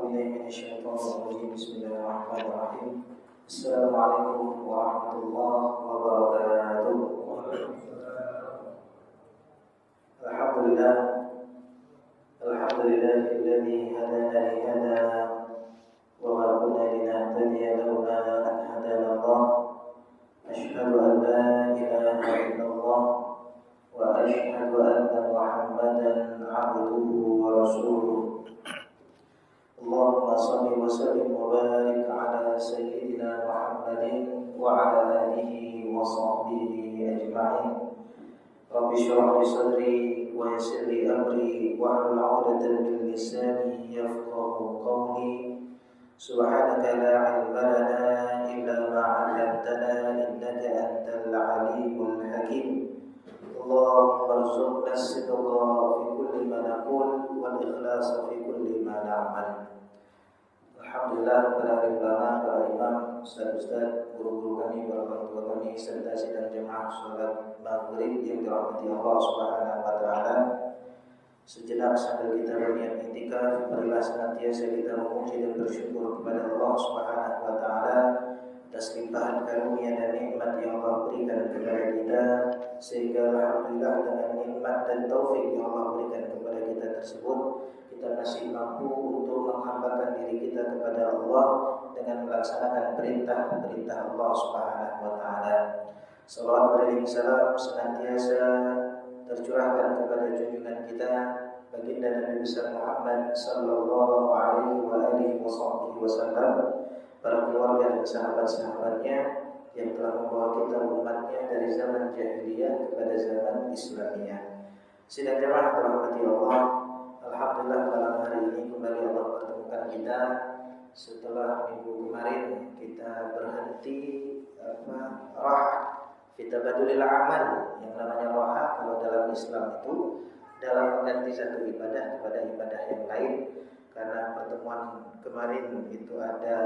بالله من الشيطان الرجيم. بسم الله الرحمن الرحيم. السلام عليكم ورحمة الله وبركاته. الحمد لله الذي هدانا لهذا وما كنا لنهتدي لولا أن هدانا الله. أشهد أن لا إله إلا الله وأشهد أن محمدا عبده ورسوله. اللهم صل وسلم وبارك على سيدنا محمد وعلى آله وصحبه أجمعين. رب اشرح لي صدري ويسر لي أمري واحلل عقدة من لساني يفقهوا قولي. سبحانك لا علم لنا إلا ما علمتنا إنك أنت العليم الحكيم. اللهم ارزقنا الصدق في كل ما نقول والإخلاص في كل ما نعمل. Alhamdulillah, para ulama, para imam, ustaz-ustaz, guru-guru kami, para orang tua kami, serta sidang jemaah sholat maghrib yang dirahmati Allah Subhanahu wa Ta'ala. Sejenak sambil kita berniat i'tikaf, marilah senantiasa kita memuji dan bersyukur kepada Allah Subhanahu wa Ta'ala atas limpahan karunia dan nikmat yang Allah berikan kepada kita, sehingga alhamdulillah dengan nikmat dan taufik yang Allah berikan kepada kita tersebut, kita masih mampu untuk menghambakan diri kita kepada Allah dengan melaksanakan perintah-perintah Allah Subhanahu wa Ta'ala. Salawat dan salam senantiasa tercurahkan kepada junjungan kita baginda Nabi besar Muhammad sallallahu alaihi wasallam, para keluarga dan sahabat-sahabatnya yang telah membawa kita umatnya dari zaman jahiliyah kepada zaman Islamiyah. Sidang jemaah dirahmati Allah, alhamdulillah malam hari ini kembali Allah pertemukan kita setelah minggu kemarin kita berhenti rah fitabadulil amal. Yang namanya rah kalau dalam Islam itu dalam mengganti satu ibadah kepada ibadah yang lain. Karena pertemuan kemarin itu ada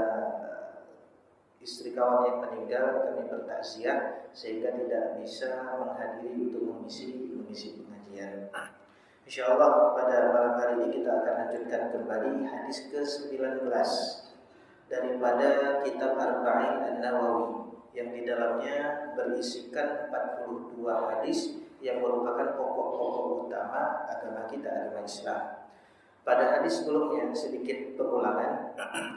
istri kawan yang meninggal, kami bertakziah sehingga tidak bisa menghadiri untuk mengisi pengajian. InsyaAllah pada malam hari ini kita akan lanjutkan kembali hadis ke-19 daripada kitab Arba'in An-Nawawi yang di dalamnya berisikan 42 hadis yang merupakan pokok-pokok utama agama kita, agama Islam. Pada hadis sebelumnya sedikit pengulangan.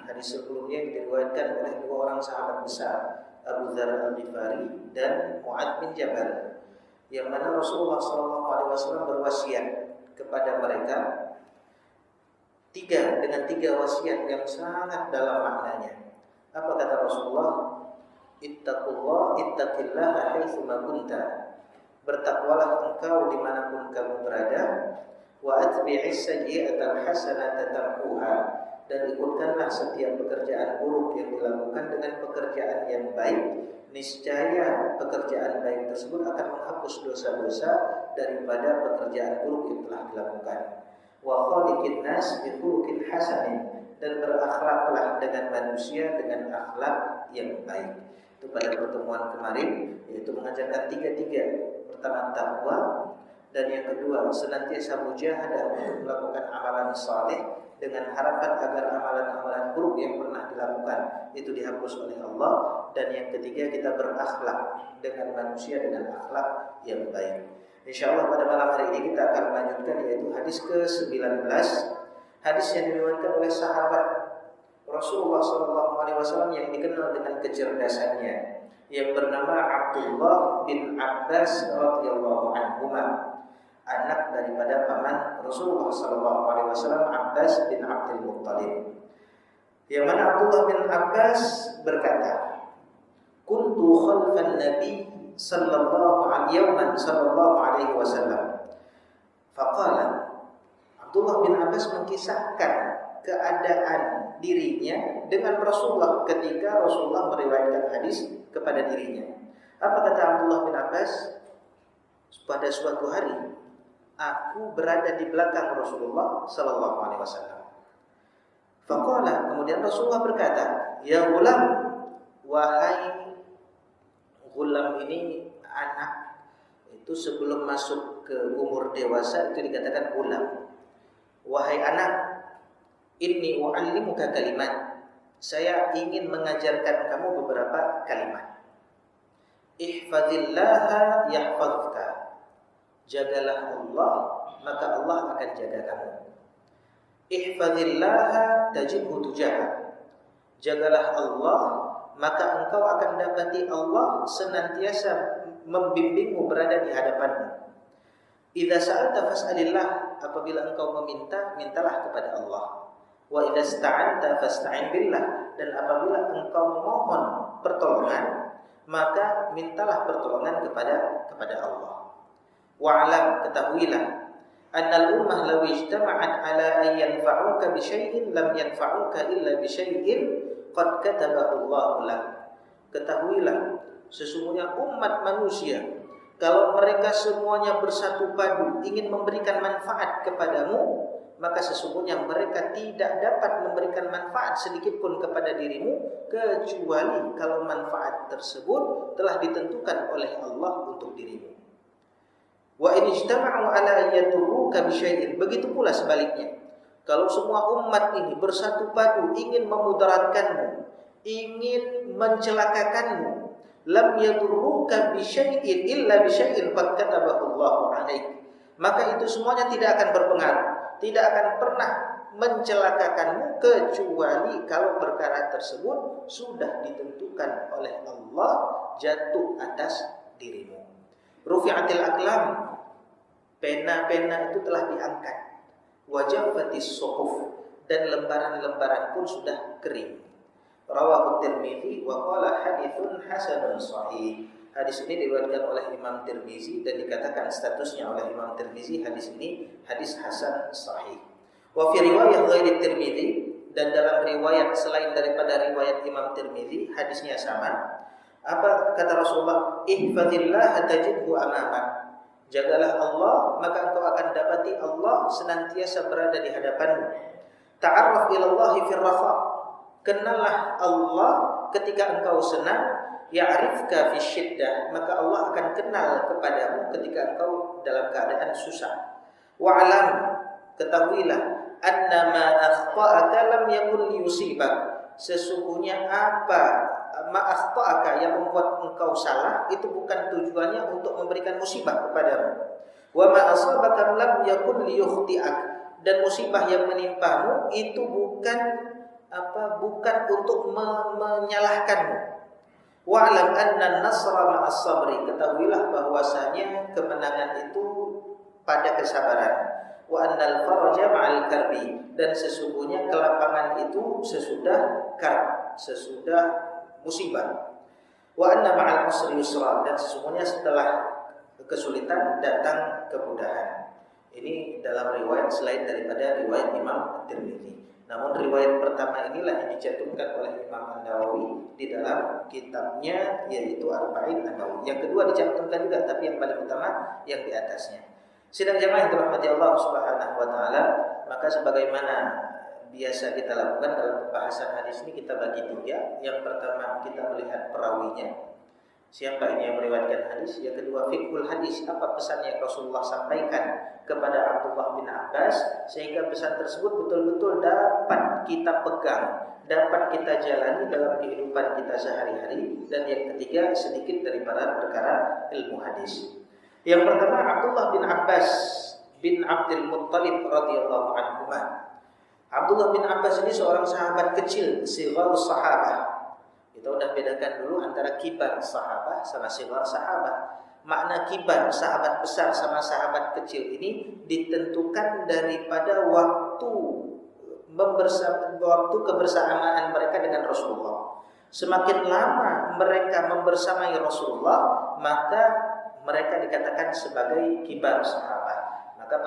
Hadis sebelumnya diriwayatkan oleh dua orang sahabat besar, Abu Dzar Al-Ghifari dan Mu'adz bin Jabal, yang mana Rasulullah SAW berwasiat kepada mereka dengan tiga wasiat yang sangat dalam maknanya. Apa kata Rasulullah? Ittaqillaha haitsu ma kunta. Bertakwalah engkau dimanapun kamu berada. Wa atbi'is sayyi'atal hasanata tamhuha, dan ikutkanlah setiap pekerjaan buruk yang dilakukan dengan pekerjaan yang baik, niscaya pekerjaan baik tersebut akan menghapus dosa-dosa daripada pekerjaan buruk yang telah dilakukan. Wa khaliqin nas bi khuluqin hasanin, dan berakhlaklah dengan manusia dengan akhlak yang baik. Itu pada pertemuan kemarin, yaitu mengajarkan tiga. Pertama takwa, dan yang kedua senantiasa mujahadah untuk melakukan amalan saleh dengan harapan agar amalan-amalan buruk yang pernah dilakukan itu dihapus oleh Allah. Dan yang ketiga kita berakhlak dengan manusia dengan akhlak yang baik. InsyaAllah pada malam hari ini kita akan melanjutkan yaitu hadis ke-19, hadis yang diriwayatkan oleh sahabat Rasulullah SAW yang dikenal dengan kecerdasannya, yang bernama Abdullah bin Abbas radhiyallahu anhuma, anak daripada paman Rasulullah SAW, Abbas bin Abdul Muttalib. Yang mana Abdullah bin Abbas berkata, kuntu khalfan Nabi sallallahu alaihi wasallam. Faqala, Abdullah bin Abbas mengisahkan keadaan dirinya dengan Rasulullah ketika Rasulullah meriwayatkan hadis kepada dirinya. Apa kata Abdullah bin Abbas? Pada suatu hari aku berada di belakang Rasulullah sallallahu alaihi wasallam. Faqala, kemudian Rasulullah berkata, ya ghulam, wahai ghulam, ini anak. Itu sebelum masuk ke umur dewasa itu dikatakan ghulam. Wahai anak, Inni u'allimuka kalimat. Saya ingin mengajarkan kamu beberapa kalimat. Ihfazillaha yahfazka. Jagalah Allah, maka Allah akan jaga kamu. Ihfazillaha tajidhu tujahak. Jagalah Allah, maka engkau akan dapati Allah senantiasa membimbingmu berada di hadapanmu. Idza sa'alta fas'alillah, apabila engkau meminta, mintalah kepada Allah. Wa idza ista'anta fasta'in billah, dan apabila engkau memohon pertolongan, maka mintalah pertolongan kepada Allah. Wa'lam, ketahuilah, annal ummah law ijtama'at ala an yanfa'uka bi syai'in lam yanfa'uka illa bi syai'in qad katabahu Allah lak. Ketahuilah, sesungguhnya umat manusia, kalau mereka semuanya bersatu padu ingin memberikan manfaat kepadamu, maka sesungguhnya mereka tidak dapat memberikan manfaat sedikit pun kepada dirimu, kecuali kalau manfaat tersebut telah ditentukan oleh Allah untuk dirimu. Wa in ijtama'u ala yadurruka bi syai'in, begitu pula sebaliknya. Kalau semua umat ini bersatu padu ingin memudaratkanmu, ingin mencelakakanmu, lam yadurruka bi syai'in illa bi syai'in qad katabahu Allahu 'alaik, maka itu semuanya tidak akan berpengaruh, tidak akan pernah mencelakakanmu kecuali kalau perkara tersebut sudah ditentukan oleh Allah jatuh atas dirimu. Rufi'atil aqlam, pena-pena itu telah diangkat. Wajafatis suhuf, dan lembaran-lembaran pun sudah kering. Rawahu Tirmidzi wa qala haditsun hasanun sahih. Hadis ini diriwayatkan oleh Imam Tirmizi dan dikatakan statusnya oleh Imam Tirmizi hadis ini hadis hasan sahih. Wa fi riwayat ghairi Tirmizi, dan dalam riwayat selain daripada riwayat Imam Tirmizi hadisnya sama. Apa kata Rasulullah? Ihfazillah tajidhu amamak. Jagalah Allah, maka engkau akan dapati Allah senantiasa berada di hadapanmu. Ta'arraf ilallahi fir rafa. Kenallah Allah ketika engkau senang. Ya'rifka fi syiddah, maka Allah akan kenal kepadamu ketika engkau dalam keadaan susah. Wa'lam, ketahuilah, annama akhta'aka lam yakun liyusibak. Sesungguhnya apa ma akhta'aka yang membuat engkau salah itu bukan tujuannya untuk memberikan musibah kepadamu. Wa ma asabaka lam yakun liyukhti'ak, dan musibah yang menimpamu itu bukan untuk menyalahkanmu. Wa'lam anna an-nasra ma'as sabri, ketahuilah bahwasanya kemenangan itu pada kesabaran. Wa annal faraja ma'al karbi, dan sesungguhnya kelapangan itu sesudah karb, sesudah musibah. Wa anna ma'al usri yusra, dan sesungguhnya setelah kesulitan datang kemudahan. Ini dalam riwayat selain daripada riwayat Imam Tirmidzi. Namun riwayat pertama inilah yang dicantumkan oleh Imam An-Nawawi di dalam kitabnya, yaitu Arba'in An-Nawawi. Yang kedua dicantumkan juga, tapi yang paling utama yang di atasnya. Sidang jamaah yang dirahmati Allah Subhanahu wa taala, maka sebagaimana biasa kita lakukan dalam pembahasan hadis ini, kita bagi tiga. Yang pertama kita melihat perawinya, siapa ini yang meriwayatkan hadis. Yang kedua fiqhul hadis, apa pesan yang Rasulullah sampaikan kepada Abdullah bin Abbas sehingga pesan tersebut betul-betul dapat kita pegang, dapat kita jalani dalam kehidupan kita sehari-hari. Dan yang ketiga sedikit daripada perkara ilmu hadis. Yang pertama Abdullah bin Abbas bin Abdul Muttalib radhiyallahu anhu. Abdullah bin Abbas ini seorang sahabat kecil, sigharus sahabah. Kita udah bedakan dulu antara kibar sahabah sama sighar sahabah. Makna kibar, sahabat besar sama sahabat kecil ini ditentukan daripada waktu kebersamaan mereka dengan Rasulullah. Semakin lama mereka membersamai Rasulullah, maka mereka dikatakan sebagai kibar sahabat. Maka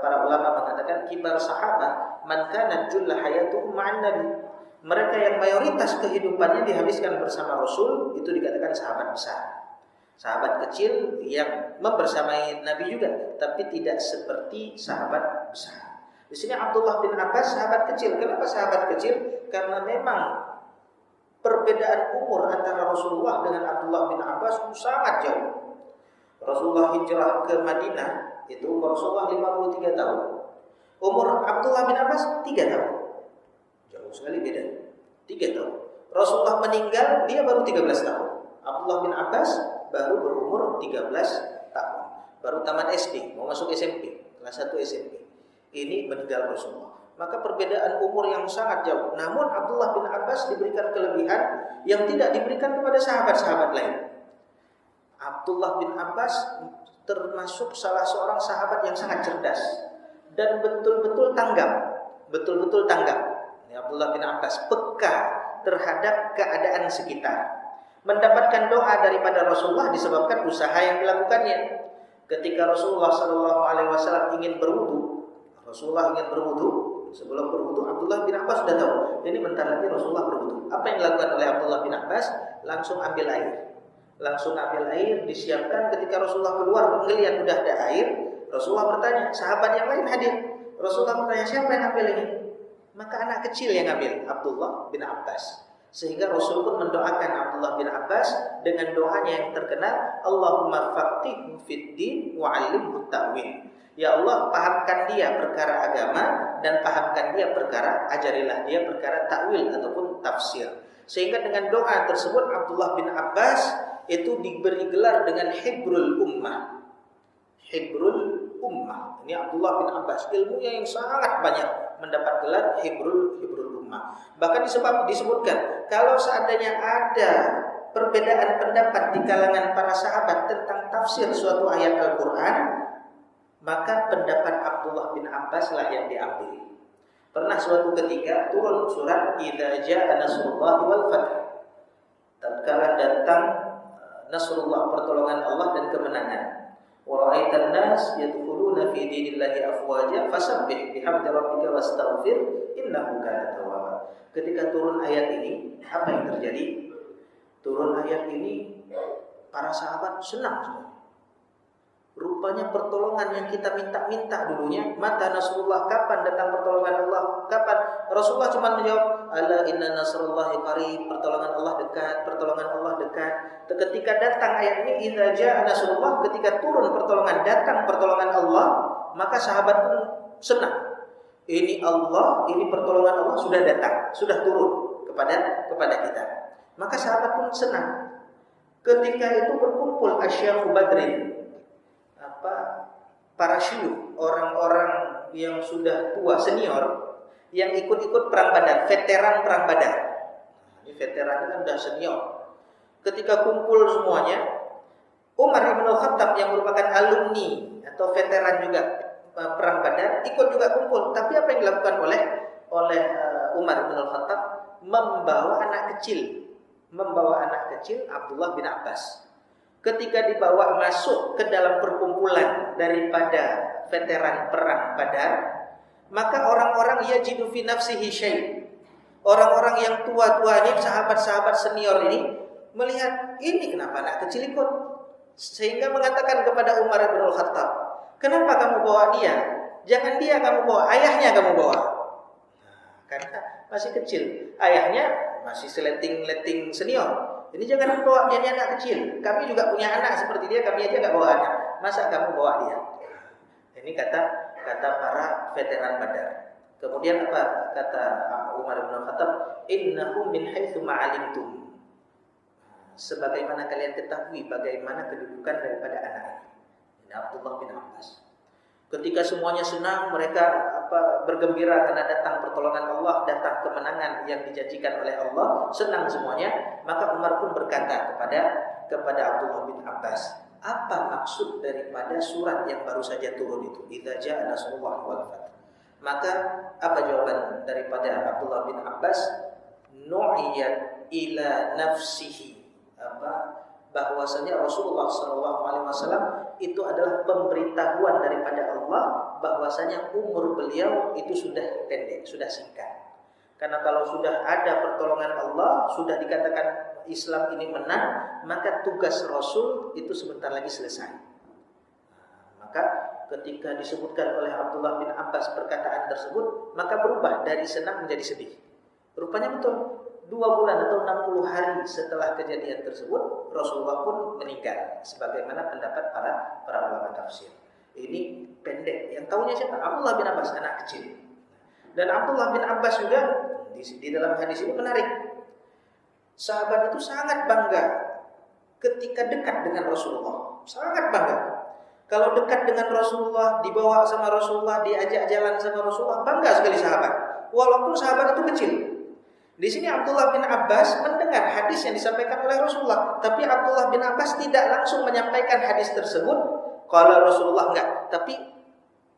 para ulama mengatakan kibar sahabat man kana julla hayatuhum ma'an nabi. Mereka yang mayoritas kehidupannya dihabiskan bersama Rasul itu dikatakan sahabat besar. Sahabat kecil yang membersamai Nabi juga, tapi tidak seperti sahabat besar. Di sini Abdullah bin Abbas sahabat kecil. Kenapa sahabat kecil? Karena memang perbedaan umur antara Rasulullah dengan Abdullah bin Abbas sangat jauh. Rasulullah hijrah ke Madinah itu umur Rasulullah 53 tahun. Umur Abdullah bin Abbas 3 tahun. Jauh sekali beda. 3 tahun. Rasulullah meninggal dia baru 13 tahun. Abdullah bin Abbas baru berumur 13 tahun. Baru tamat SD, mau masuk SMP, kelas 1 SMP. Ini meninggal Rasulullah. Maka perbedaan umur yang sangat jauh. Namun Abdullah bin Abbas diberikan kelebihan yang tidak diberikan kepada sahabat-sahabat lain. Abdullah bin Abbas termasuk salah seorang sahabat yang sangat cerdas dan betul-betul tanggap. Ini Abdullah bin Abbas peka terhadap keadaan sekitar. Mendapatkan doa daripada Rasulullah disebabkan usaha yang dilakukannya. Ketika Rasulullah SAW ingin berwudu, sebelum berwudu Abdullah bin Abbas sudah tahu. Ini bentar lagi Rasulullah berwudu. Apa yang dilakukan oleh Abdullah bin Abbas? Langsung ambil air, disiapkan. Ketika Rasulullah keluar melihat sudah ada air, Rasulullah bertanya, sahabat yang lain hadir. Rasulullah bertanya, siapa yang ambil ini? Maka anak kecil yang ambil, Abdullah bin Abbas. Sehingga Rasul pun mendoakan Abdullah bin Abbas dengan doanya yang terkenal, Allahumma faqihhu fid din wa 'allimhu ta'wil. Ya Allah, pahamkan dia perkara agama dan pahamkan dia perkara, ajarilah dia perkara takwil ataupun tafsir. Sehingga dengan doa tersebut Abdullah bin Abbas itu diberi gelar dengan Hibrul Ummah. Ini Abdullah bin Abbas, ilmunya yang sangat banyak, mendapat gelar Hibrul Ummah. Bahkan disebutkan kalau seandainya ada perbedaan pendapat di kalangan para sahabat tentang tafsir suatu ayat Al-Quran, maka pendapat Abdullah bin Abbas lah yang diambil. Pernah suatu ketika turun surat Idza jaa nasrullahi wal fath. Tatkala datang nasrullah, pertolongan Allah dan kemenangan. Wa ra'aitan nas yadkhuluna fi dinillahi afwaja fasabbih bihamdi rabbika wastaghfir innahu kana tawwaba. Ketika turun ayat ini, apa yang terjadi? Turun ayat ini, para sahabat senang semua. Rupanya pertolongan yang kita minta-minta dulunya, mata nasrullah, kapan datang pertolongan Allah? Kapan? Rasulullah cuma menjawab, ala inna nasrullahi qarib, pertolongan Allah dekat. Ketika datang ayat ini, idza jaa nasrullah, ketika turun pertolongan, datang pertolongan Allah, maka sahabat pun senang. Ini Allah, ini pertolongan Allah sudah datang, sudah turun kepada kita. Maka sahabat pun senang. Ketika itu berkumpul asyakhu Badrin, para syuyukh, orang-orang yang sudah tua, senior, yang ikut-ikut perang Badar, veteran perang Badar. Ini veteran kan sudah senior. Ketika kumpul semuanya, Umar bin Khattab yang merupakan alumni atau veteran juga perang Badar ikut juga kumpul. Tapi apa yang dilakukan oleh Umar bin Khattab? Membawa anak kecil Abdullah bin Abbas. Ketika dibawa masuk ke dalam perkumpulan daripada veteran perang Badar, maka orang-orang yajidu fi nafsihi syai'. Orang-orang yang tua-tua ini, sahabat-sahabat senior ini melihat ini kenapa anak kecil ikut, sehingga mengatakan kepada Umar bin Khattab, kenapa kamu bawa dia? Jangan dia kamu bawa, ayahnya kamu bawa. Karena masih kecil, ayahnya masih seleting-leting senior. Ini jangan bawa dia, anak kecil. Kami juga punya anak seperti dia, kami aja nggak bawa anak. Masa kamu bawa dia? Ini kata para veteran Badar. Kemudian apa kata Umar bin Khattab? Innahum min haitsu ma'alimtum. Sebagaimana kalian ketahui bagaimana kedudukan daripada anak ini. Ini Abdullah bin Abbas. Ketika semuanya senang, mereka bergembira karena datang pertolongan Allah, datang kemenangan yang dijanjikan oleh Allah, senang semuanya. Maka Umar pun berkata kepada Abdullah bin Abbas, apa maksud daripada surat yang baru saja turun itu? Idza jaa nasrullah wal fath. Maka apa jawaban daripada Abdullah bin Abbas? Nu'iyat ila nafsihi. Bahwasanya Rasulullah SAW itu adalah pemberitahuan daripada Allah bahwasanya umur beliau itu sudah pendek, sudah singkat. Karena kalau sudah ada pertolongan Allah, sudah dikatakan Islam ini menang, maka tugas Rasul itu sebentar lagi selesai. Maka ketika disebutkan oleh Abdullah bin Abbas perkataan tersebut, maka berubah dari senang menjadi sedih. Rupanya betul. 2 bulan atau 60 hari setelah kejadian tersebut, Rasulullah pun meninggal, sebagaimana pendapat para ulama tafsir. Ini pendek. Yang tahunya siapa? Abdullah bin Abbas, anak kecil. Dan Abdullah bin Abbas juga di dalam hadis ini menarik. Sahabat itu sangat bangga ketika dekat dengan Rasulullah. Sangat bangga. Kalau dekat dengan Rasulullah, dibawa sama Rasulullah, diajak jalan sama Rasulullah, bangga sekali sahabat. Walaupun sahabat itu kecil. Di sini Abdullah bin Abbas mendengar hadis yang disampaikan oleh Rasulullah, tapi Abdullah bin Abbas tidak langsung menyampaikan hadis tersebut. Kalau Rasulullah enggak, tapi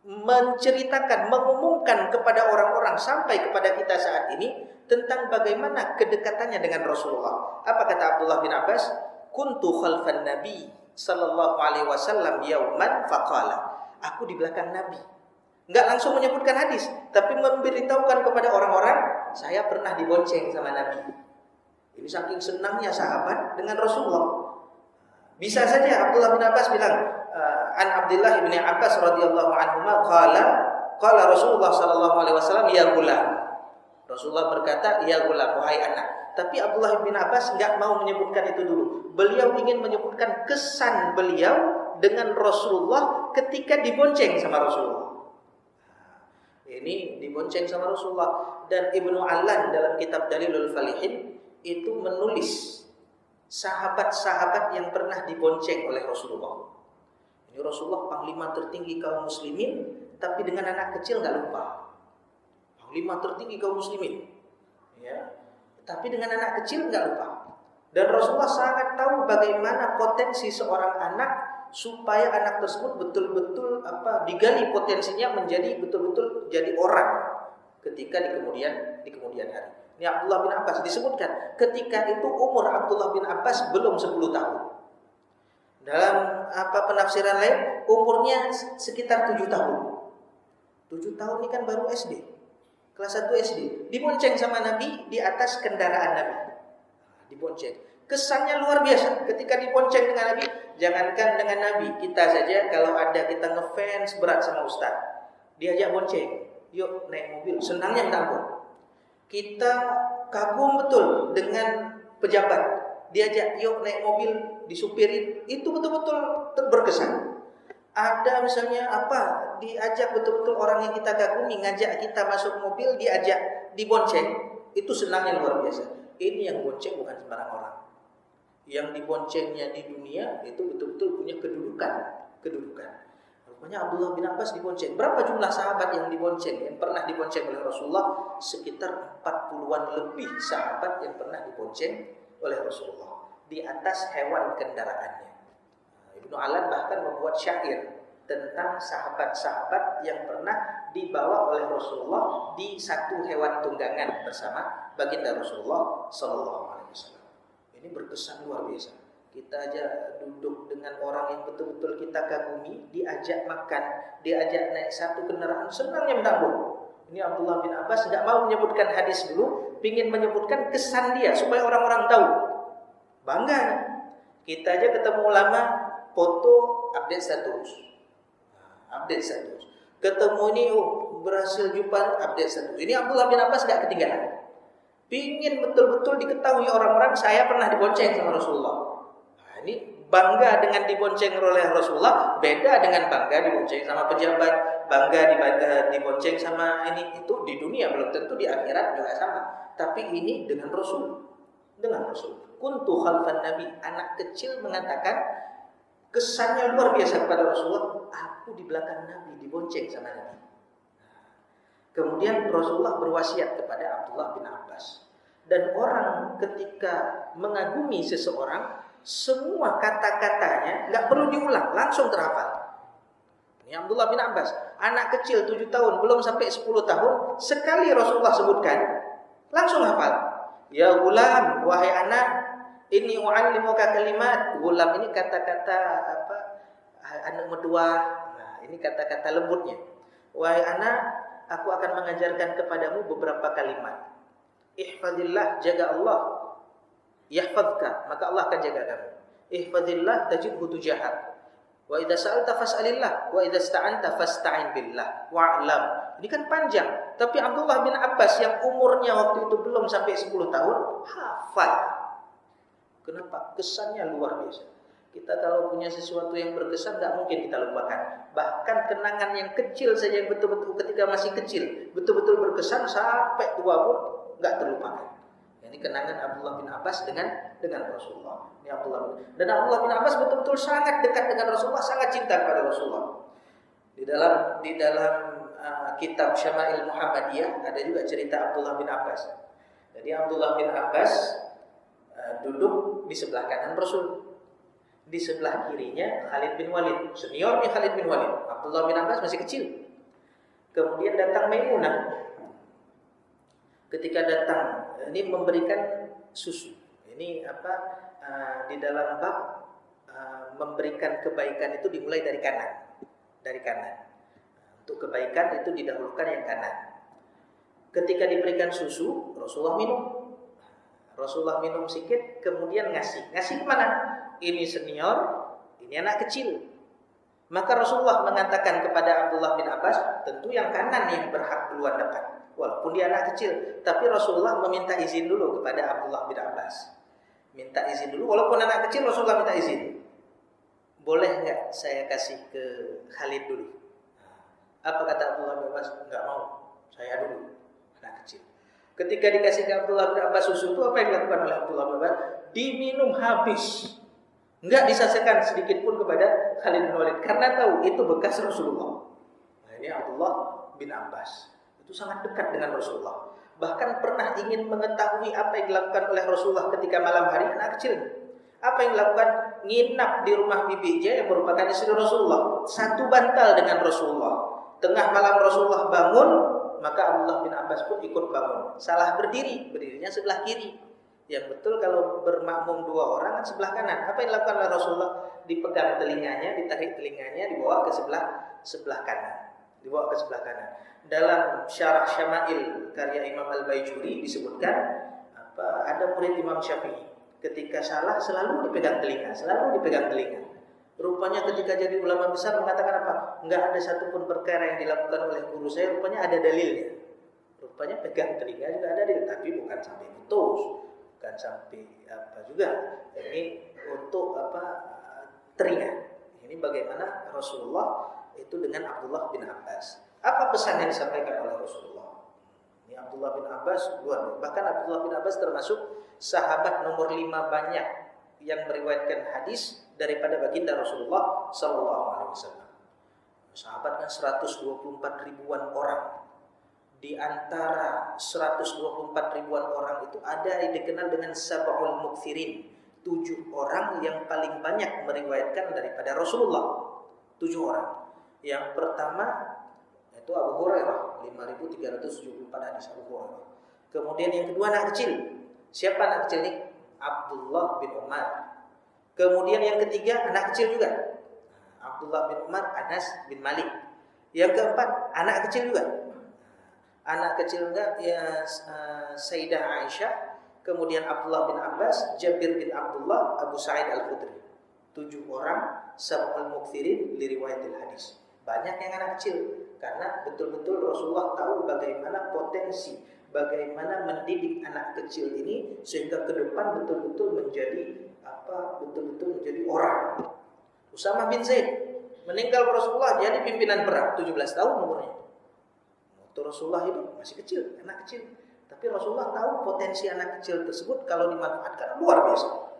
menceritakan, mengumumkan kepada orang-orang sampai kepada kita saat ini tentang bagaimana kedekatannya dengan Rasulullah. Apa kata Abdullah bin Abbas? Kuntu khalfan Nabi sallallahu alaihi wasallam yauman faqala. Aku di belakang Nabi. Enggak langsung menyebutkan hadis, tapi memberitahukan kepada orang-orang, saya pernah dibonceng sama Nabi. Ini saking senangnya sahabat dengan Rasulullah. Bisa saja Abdullah bin Abbas bilang, an Abdullah bin Abbas radhiyallahu anhuma qala Rasulullah sallallahu alaihi wasallam ya gulam. Rasulullah berkata, ya gulam, wahai anak. Tapi Abdullah bin Abbas enggak mau menyebutkan itu dulu. Beliau ingin menyebutkan kesan beliau dengan Rasulullah ketika dibonceng sama Rasulullah. Ini dibonceng sama Rasulullah. Dan Ibnu Allan dalam kitab Dalilul Falihin itu menulis sahabat-sahabat yang pernah dibonceng oleh Rasulullah. Ini Rasulullah panglima tertinggi kaum muslimin, tapi dengan anak kecil nggak lupa. Panglima tertinggi kaum muslimin, ya. Tapi dengan anak kecil nggak lupa. Dan Rasulullah sangat tahu bagaimana potensi seorang anak supaya anak tersebut betul-betul digali potensinya menjadi betul-betul jadi orang ketika di kemudian hari. Ini Abdullah bin Abbas disebutkan ketika itu umur Abdullah bin Abbas belum 10 tahun. Dalam penafsiran lain umurnya sekitar 7 tahun. 7 tahun ini kan baru SD. Kelas 1 SD. Dibonceng sama Nabi di atas kendaraan Nabi. Dibonceng. Kesannya luar biasa ketika dibonceng dengan Nabi. Jangankan dengan Nabi, kita saja kalau ada kita ngefans berat sama Ustaz, diajak bonceng, yuk naik mobil, senangnya minta ampun. Kita kagum betul dengan pejabat, diajak yuk naik mobil, disupirin, itu betul-betul berkesan. Ada misalnya diajak betul-betul orang yang kita kagumi, ngajak kita masuk mobil, diajak dibonceng, itu senangnya luar biasa. Ini yang bonceng bukan sembarang orang. Yang diboncengnya di dunia itu betul-betul punya kedudukan. Rupanya Abdullah bin Abbas dibonceng. Berapa jumlah sahabat yang dibonceng, yang pernah dibonceng oleh Rasulullah? Sekitar 40-an lebih sahabat yang pernah dibonceng oleh Rasulullah di atas hewan kendaraannya. Ibnu Allan bahkan membuat syair tentang sahabat-sahabat yang pernah dibawa oleh Rasulullah di satu hewan tunggangan bersama baginda Rasulullah sallallahu alaihi wasallam. Ini berkesan luar biasa. Kita aja duduk dengan orang yang betul-betul kita kagumi, diajak makan, diajak naik satu kendaraan, senangnya minta ampun. Ini Abdullah bin Abbas tidak mau menyebutkan hadis dulu, ingin menyebutkan kesan dia supaya orang-orang tahu. Bangga. Kita aja ketemu ulama, foto, update status. Ketemu ini berhasil jumpa, update status. Ini Abdullah bin Abbas tidak ketinggalan. Pingin betul-betul diketahui orang-orang saya pernah dibonceng sama Rasulullah. Nah, ini bangga dengan dibonceng oleh Rasulullah, beda dengan bangga dibonceng sama pejabat, bangga dibonceng sama ini itu di dunia, belum tentu di akhirat juga sama. Tapi ini dengan Rasul. Kuntu khalfan Nabi, anak kecil mengatakan kesannya luar biasa kepada Rasulullah. Aku di belakang Nabi dibonceng sama Nabi. Kemudian Rasulullah berwasiat kepada Abdullah bin Abbas. Dan orang ketika mengagumi seseorang, semua kata-katanya nggak perlu diulang, langsung terhafal. Ini Abdullah bin Abbas, anak kecil 7 tahun, belum sampai 10 tahun, sekali Rasulullah sebutkan, langsung hafal. Ya gulam, wahai anak, ini u'allimuka kalimat. Gulam ini kata-kata anak medua. Nah, ini kata-kata lembutnya. Wahai anak, aku akan mengajarkan kepadamu beberapa kalimat. Ihfazillah, jaga Allah. Yahfazka, maka Allah akan jaga kamu. Ihfazillah tajidhu tujahak. Wa idza sa'alta fas'alillah, wa idza ista'anta fasta'in billah. Wa'lam. Ini kan panjang, tapi Abdullah bin Abbas yang umurnya waktu itu belum sampai 10 tahun hafal. Kenapa? Kesannya luar biasa. Kita kalau punya sesuatu yang berkesan nggak mungkin kita lupakan. Bahkan kenangan yang kecil saja yang betul-betul ketika masih kecil betul-betul berkesan sampai tua pun nggak terlupakan. Ini kenangan Abdullah bin Abbas dengan Rasulullah. Ini Abdullah bin Abbas betul-betul sangat dekat dengan Rasulullah, sangat cinta kepada Rasulullah. Di dalam kitab Syama'il Muhammadiyah ada juga cerita Abdullah bin Abbas. Jadi Abdullah bin Abbas duduk di sebelah kanan Rasul. Di sebelah kirinya Khalid bin Walid, seniornya Khalid bin Walid. Abdullah bin Abbas masih kecil. Kemudian datang Maimunah. Ketika datang, ini memberikan susu. Ini di dalam bab memberikan kebaikan itu dimulai dari kanan. Dari kanan. Untuk kebaikan itu didahulukan yang kanan. Ketika diberikan susu, Rasulullah minum. Rasulullah minum sedikit, kemudian ngasih. Ngasih kemana? Ini senior, ini anak kecil. Maka Rasulullah mengatakan kepada Abdullah bin Abbas, tentu yang kanan yang berhak duluan dapat. Walaupun dia anak kecil, tapi Rasulullah meminta izin dulu kepada Abdullah bin Abbas. Minta izin dulu, walaupun anak kecil Rasulullah minta izin. Boleh enggak saya kasih ke Khalid dulu? Apa kata Abdullah bin Abbas? Enggak mau, saya dulu, anak kecil. Ketika dikasih ke Abdullah bin Abbas susu itu, apa yang dilakukan oleh Abdullah bin Abbas? Diminum habis. Enggak disasekan sedikit pun kepada Khalid bin Walid karena tahu itu bekas Rasulullah. Nah, ini Abdullah bin Abbas itu sangat dekat dengan Rasulullah. Bahkan pernah ingin mengetahui apa yang dilakukan oleh Rasulullah ketika malam hari, anak kecil. Apa yang dilakukan? Nginap di rumah bibinya yang merupakan istri Rasulullah. Satu bantal dengan Rasulullah. Tengah malam Rasulullah bangun, maka Abdullah bin Abbas pun ikut bangun. Salah berdiri, berdirinya sebelah kiri. Yang betul kalau bermakmum dua orang kan sebelah kanan. Apa yang dilakukan oleh Rasulullah? Dipegang telinganya, ditarik telinganya, dibawa ke sebelah kanan. Dibawa ke sebelah kanan. Dalam Syarah Syama'il karya Imam Al-Baijuri disebutkan ada murid Imam Syafi'i. Ketika salah selalu dipegang telinga, Rupanya ketika jadi ulama besar mengatakan apa? Enggak ada satupun perkara yang dilakukan oleh guru saya, rupanya ada dalilnya. Rupanya pegang telinga juga ada dalil, tapi bukan sampai putus. Bukan sampai juga. Ini untuk teringat. Ini bagaimana Rasulullah itu dengan Abdullah bin Abbas. Apa pesan yang disampaikan oleh Rasulullah? Ini Abdullah bin Abbas luar biasa. Bahkan Abdullah bin Abbas termasuk sahabat nomor 5 banyak yang meriwayatkan hadis daripada baginda Rasulullah sallallahu alaihi wasallam. Sahabat kan 124 ribuan orang. Di antara 124 ribuan orang itu ada yang dikenal dengan sab'ul mukthirin, 7 orang yang paling banyak meriwayatkan daripada Rasulullah. 7 orang. Yang pertama itu Abu Hurairah, 5.374 hadis Abu Hurairah. Kemudian yang kedua anak kecil. Siapa anak kecil ini? Abdullah bin Umar. Kemudian yang ketiga anak kecil juga. Abdullah bin Umar, Anas bin Malik. Yang keempat anak kecil juga. Anak kecil enggak ya Sayyidah Aisyah, kemudian Abdullah bin Abbas, Jabir bin Abdullah, Abu Sa'id Al-Khudri. 7 orang sab'ul mukthirin li riwayatil hadis. Banyak yang anak kecil karena betul-betul Rasulullah tahu bagaimana potensi, bagaimana mendidik anak kecil ini sehingga ke depan betul-betul menjadi betul-betul menjadi orang. Usamah bin Zaid meninggal Rasulullah jadi pimpinan perang, 17 tahun umurnya. Rasulullah itu masih kecil, anak kecil. Tapi Rasulullah tahu potensi anak kecil tersebut kalau dimanfaatkan luar biasa.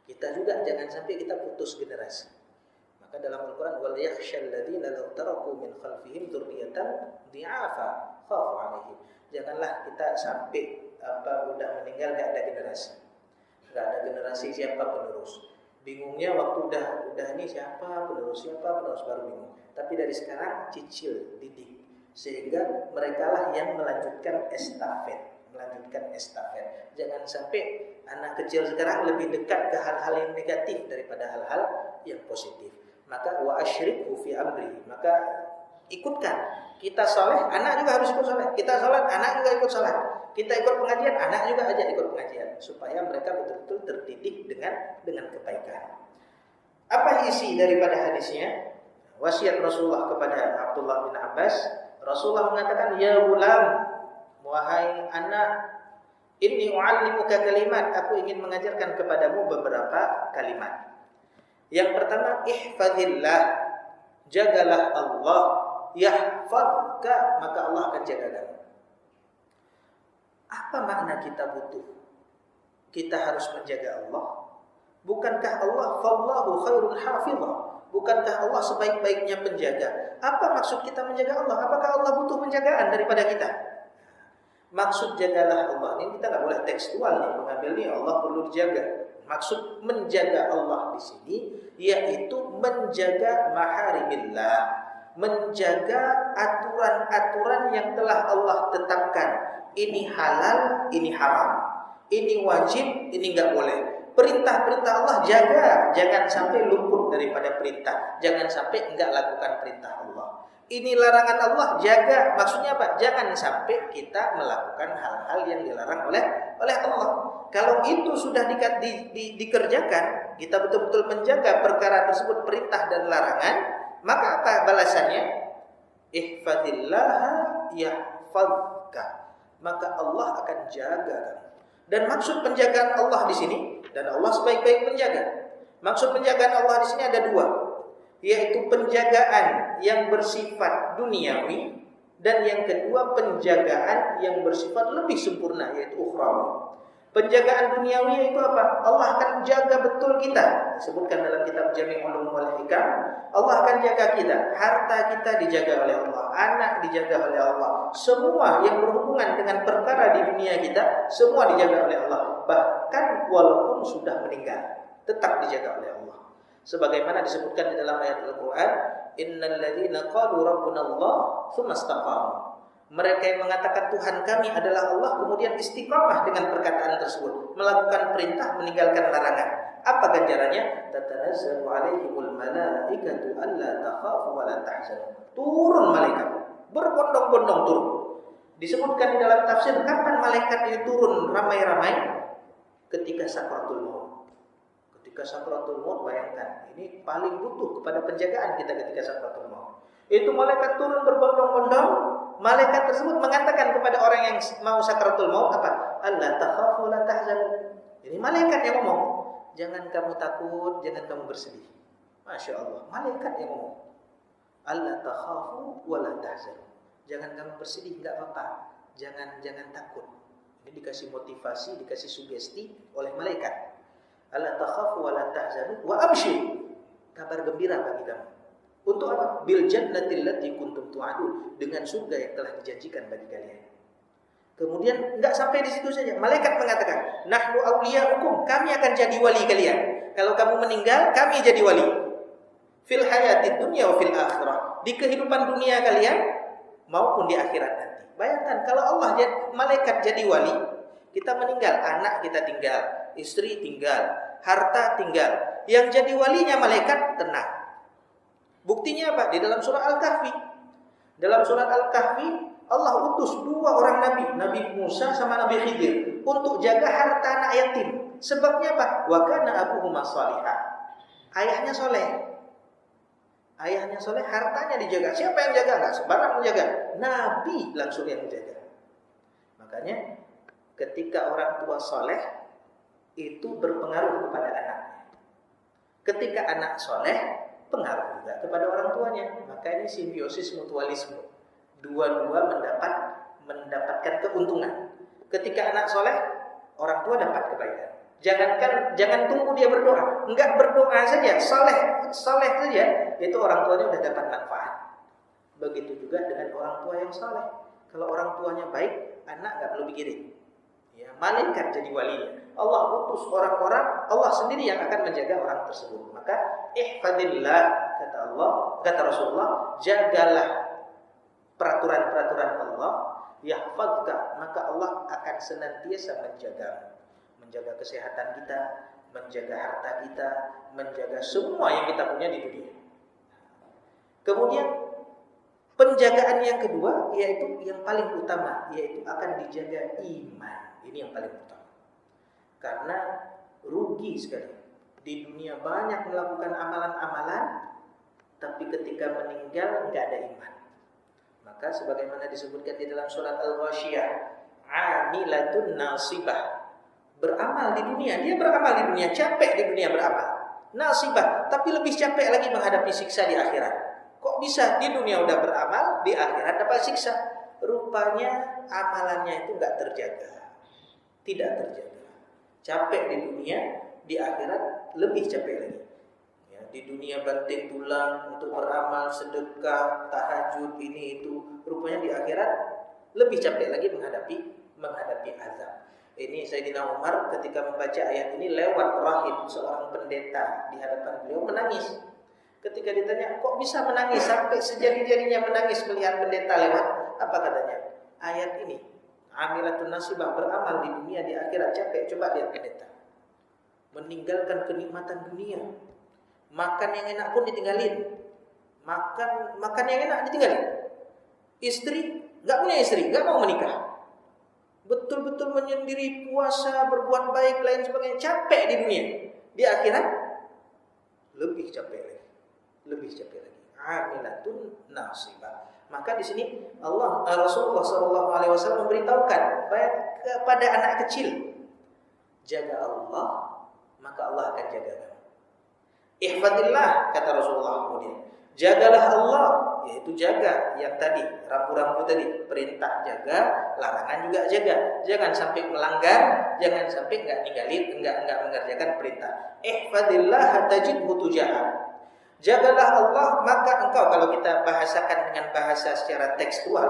Kita juga jangan sampai kita putus generasi. Maka dalam Al-Quran, wal yakhshal ladzina law taraku min khalfihim dzurriyyatan dhi'afa khafu 'alaihim. Janganlah kita sampai udah meninggal enggak ada generasi. Enggak ada generasi siapa penerus. Bingungnya waktu udah ini siapa penerus baru bingung. Tapi dari sekarang cicil, didik. Sehingga merekalah yang melanjutkan estafet. Jangan sampai anak kecil sekarang lebih dekat ke hal-hal yang negatif daripada hal-hal yang positif. Maka wa asyriku fi amri, maka ikutkan. Kita saleh, anak juga harus ikut saleh. Kita salat, anak juga ikut salat. Kita ikut pengajian, anak juga ajak ikut pengajian, supaya mereka betul-betul terdidik dengan kebaikan. Apa isi daripada hadisnya? Wasiat Rasulullah kepada Abdullah bin Abbas. Rasulullah mengatakan, ya gulam, wahai anak, inni u'allimuka kalimat, aku ingin mengajarkan kepadamu beberapa kalimat. Yang pertama, ihfazillah, jagalah Allah, yahfazka, maka Allah akan jaga kamu. Apa makna kita butuh? Kita harus menjaga Allah. Bukankah Allah fallahu khairun hafizah? Bukankah Allah sebaik-baiknya penjaga? Apa maksud kita menjaga Allah? Apakah Allah butuh penjagaan daripada kita? Maksud jagalah Allah ini kita nggak boleh tekstual nih, mengambil nih Allah perlu dijaga. Maksud menjaga Allah di sini yaitu menjaga maharimillah, menjaga aturan-aturan yang telah Allah tetapkan. Ini halal, ini haram, ini wajib, ini nggak boleh. Perintah-perintah Allah jaga, jangan sampai luput daripada perintah, jangan sampai enggak lakukan perintah Allah. Ini larangan Allah, jaga. Maksudnya apa? Jangan sampai kita melakukan hal-hal yang dilarang oleh Allah. Kalau itu sudah dikerjakan, kita betul-betul menjaga perkara tersebut, perintah dan larangan, maka apa balasannya? Ihfazillaha yahfazka. Maka Allah akan jaga kamu. Dan maksud penjagaan Allah di sini, dan Allah sebaik-baik penjaga. Maksud penjagaan Allah di sini ada dua, yaitu penjagaan yang bersifat duniawi dan yang kedua penjagaan yang bersifat lebih sempurna, yaitu ukhrawi. Penjagaan duniawi itu apa? Allah akan jaga betul kita. Disebutkan dalam kitab Jami' Ulum wal Hikam, Allah akan jaga kita. Harta kita dijaga oleh Allah, anak dijaga oleh Allah. Semua yang berhubungan dengan perkara di dunia kita, semua dijaga oleh Allah. Bahkan walaupun sudah meninggal, tetap dijaga oleh Allah. Sebagaimana disebutkan di dalam ayat Al-Quran, innal ladzina qalu rabbuna Allah tsumma istaqamu. Mereka yang mengatakan Tuhan kami adalah Allah, kemudian istiqamah dengan perkataan tersebut, melakukan perintah, meninggalkan larangan. Apa ganjarannya? Tatanazzalu alaihimul malaikatu alla takhafu wa la tahzanu. Turun malaikat, berbondong-bondong turun. Disebutkan di dalam tafsir, kapan malaikat ini turun ramai-ramai? Ketika sakratul maut. Ketika sakratul maut, bayangkan, ini paling butuh kepada penjagaan kita ketika sakratul maut. Itu malaikat turun berbondong-bondong. Malaikat tersebut mengatakan kepada orang yang mau sakratul maut apa? Allah takhafu la tahzanu. Jadi malaikat yang ngomong, jangan kamu takut, jangan kamu bersedih. Masya Allah, malaikat yang ngomong, Allah takhafu wa la tahzanu. Jangan kamu bersedih, enggak apa-apa. Jangan takut. Ini dikasih motivasi, dikasih sugesti oleh malaikat. Allah takhafu wa la tahzanu wa abshir. Kabar gembira bagi kamu. Untuk apa? Bil jannatil lati kuntum tu'adun, dengan surga yang telah dijanjikan bagi kalian. Kemudian enggak sampai di situ saja. Malaikat mengatakan, nahnu awliya'ukum, kami akan jadi wali kalian. Kalau kamu meninggal, kami jadi wali. Fil hayatid dunya wa fil akhirah. Di kehidupan dunia kalian maupun di akhirat nanti. Bayangkan kalau Allah malaikat jadi wali, kita meninggal, anak kita tinggal, istri tinggal, harta tinggal. Yang jadi walinya malaikat tenang. Buktinya apa? Di dalam surah Al-Kahfi. Dalam surah Al-Kahfi Allah utus dua orang nabi, Nabi Musa sama Nabi Khidir, untuk jaga harta anak yatim. Sebabnya apa? Wa kana abuhuma shalihah. Ayahnya soleh. Ayahnya soleh, hartanya dijaga. Siapa yang jaga? Enggak sembarang menjaga. Nabi langsung yang menjaga. Makanya ketika orang tua soleh itu berpengaruh kepada anaknya. Ketika anak soleh pengaruh juga kepada orang tuanya. Maka ini simbiosis mutualisme. Dua-dua mendapatkan keuntungan. Ketika anak soleh, orang tua dapat kebaikan. Jangan tunggu dia berdoa. Enggak berdoa saja, soleh saja, itu orang tuanya udah dapat manfaat. Begitu juga dengan orang tua yang soleh. Kalau orang tuanya baik, anak enggak perlu pikirin. Ya, malaikat jadi walinya. Allah utus orang-orang, Allah sendiri yang akan menjaga orang tersebut. Maka ihfadillah, kata Allah, kata Rasulullah, jagalah peraturan-peraturan Allah, yahfazka, maka Allah akan senantiasa menjaga kesehatan kita, menjaga harta kita, menjaga semua yang kita punya di dunia. Kemudian penjagaan yang kedua, yaitu yang paling utama, yaitu akan dijaga iman. Ini yang paling utama. Karena rugi sekali. Di dunia banyak melakukan amalan-amalan, tapi ketika meninggal enggak ada iman. Maka sebagaimana disebutkan di dalam surat Al-Ghasyiyah, amilatun nasibah. Beramal di dunia, dia beramal di dunia, capek di dunia beramal. nasibah, tapi lebih capek lagi menghadapi siksa di akhirat. Kok bisa di dunia udah beramal, di akhirat dapat siksa? Rupanya amalannya itu nggak terjaga, tidak terjaga. Capek di dunia, di akhirat lebih capek lagi. Ya, di dunia banting tulang untuk beramal, sedekah, tahajud, ini itu. Rupanya di akhirat lebih capek lagi menghadapi azab. Ini Sayyidina Umar ketika membaca ayat ini lewat rahib seorang pendeta di hadapan beliau menangis. Ketika ditanya, kok bisa menangis sampai sejadi-jadinya menangis melihat pendeta lewat? Apa katanya? Ayat ini, amilatun nasibah, beramal di dunia, di akhirat capek. Coba lihat pendeta, meninggalkan kenikmatan dunia, makan yang enak pun ditinggalin, makan yang enak ditinggalin. Istri, nggak punya istri, nggak mau menikah. Betul-betul menyendiri, puasa, berbuat baik, lain sebagainya, capek di dunia. Di akhirat lebih capek lagi. Amilatun nasibah. Maka di sini Rasulullah SAW memberitahukan kepada anak kecil, jaga Allah, maka Allah akan jaga kamu. Ihfadillah, kata Rasulullah kemudian. Jagalah Allah, yaitu jaga yang tadi, rambu-rambu tadi, perintah jaga, larangan juga jaga. Jangan sampai melanggar, jangan sampai enggak mengerjakan perintah. Ihfadillah tajidhu tujahak. Jagalah Allah, maka engkau, kalau kita bahasakan dengan bahasa secara tekstual,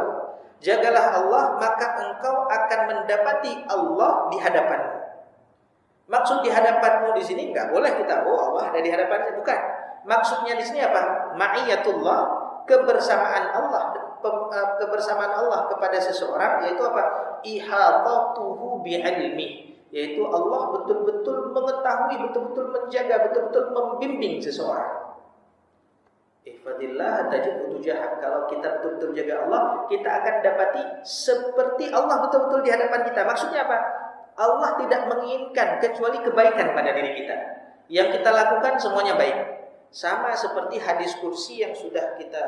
jagalah Allah, maka engkau akan mendapati Allah di hadapanmu. Maksud di hadapanmu di sini enggak boleh kita Allah ada di hadapannya, bukan. Maksudnya di sini apa? Ma'iyatullah, kebersamaan Allah kepada seseorang, yaitu apa? Ihatatuhu bi'ilmi, yaitu Allah betul-betul mengetahui, betul-betul menjaga, betul-betul membimbing seseorang. Ihfadillah tajidhu tujahak. Kalau kita betul-betul jaga Allah, kita akan dapati seperti Allah betul-betul di hadapan kita. Maksudnya apa? Allah tidak menginginkan kecuali kebaikan pada diri kita. Yang kita lakukan semuanya baik. Sama seperti hadis kursi yang sudah kita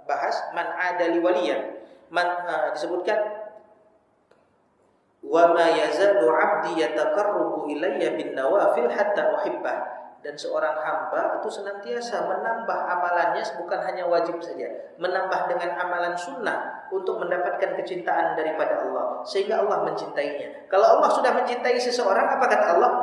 bahas, man adali waliyan. Disebutkan wa ma yazadu 'abdi yataqarrabu ilayya bin nawafil hatta uhibbah. Dan seorang hamba itu senantiasa menambah amalannya, bukan hanya wajib saja, menambah dengan amalan sunnah untuk mendapatkan kecintaan daripada Allah, sehingga Allah mencintainya. Kalau Allah sudah mencintai seseorang, apa kata Allah?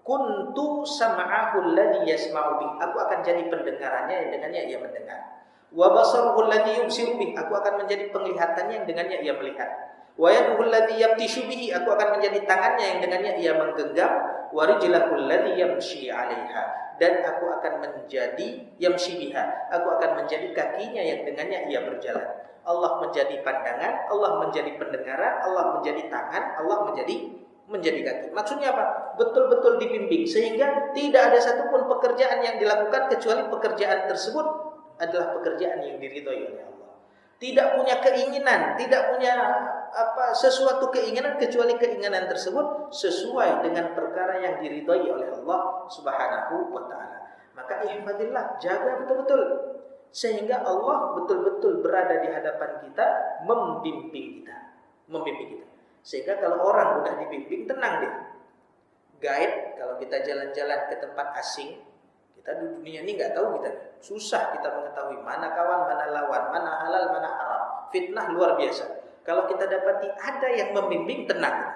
Kuntu sam'ahu alladhi yasma'u bih. Aku akan jadi pendengarannya yang dengannya ia mendengar. Wa basaruhu alladhi yubsiru bih. Aku akan menjadi penglihatannya yang dengannya ia melihat. Wa yaduhu alladhi yabtishu bihi. Aku akan menjadi tangannya yang dengannya ia menggenggam. Wa rijlahu alladhi yamshi 'alaiha. Dan aku akan menjadi yamshi biha. Aku akan menjadi kakinya yang dengannya ia berjalan. Allah menjadi pandangan, Allah menjadi pendengaran, Allah menjadi tangan, Allah menjadi kaki. Maksudnya apa? Betul-betul dibimbing, sehingga tidak ada satupun pekerjaan yang dilakukan kecuali pekerjaan tersebut adalah pekerjaan yang diridhoi oleh Allah. Tidak punya keinginan, tidak punya sesuatu keinginan kecuali keinginan tersebut sesuai dengan perkara yang diridhoi oleh Allah Subhanahu wa taala. Maka ihfadillah, jaga betul-betul sehingga Allah betul-betul berada di hadapan kita, membimbing kita. Sehingga kalau orang udah dibimbing, tenang dia. Guide, kalau kita jalan-jalan ke tempat asing, kita di dunia ini nggak tahu kita. Susah kita mengetahui mana kawan, mana lawan, mana halal, mana haram. Fitnah luar biasa. Kalau kita dapati ada yang membimbing, tenang.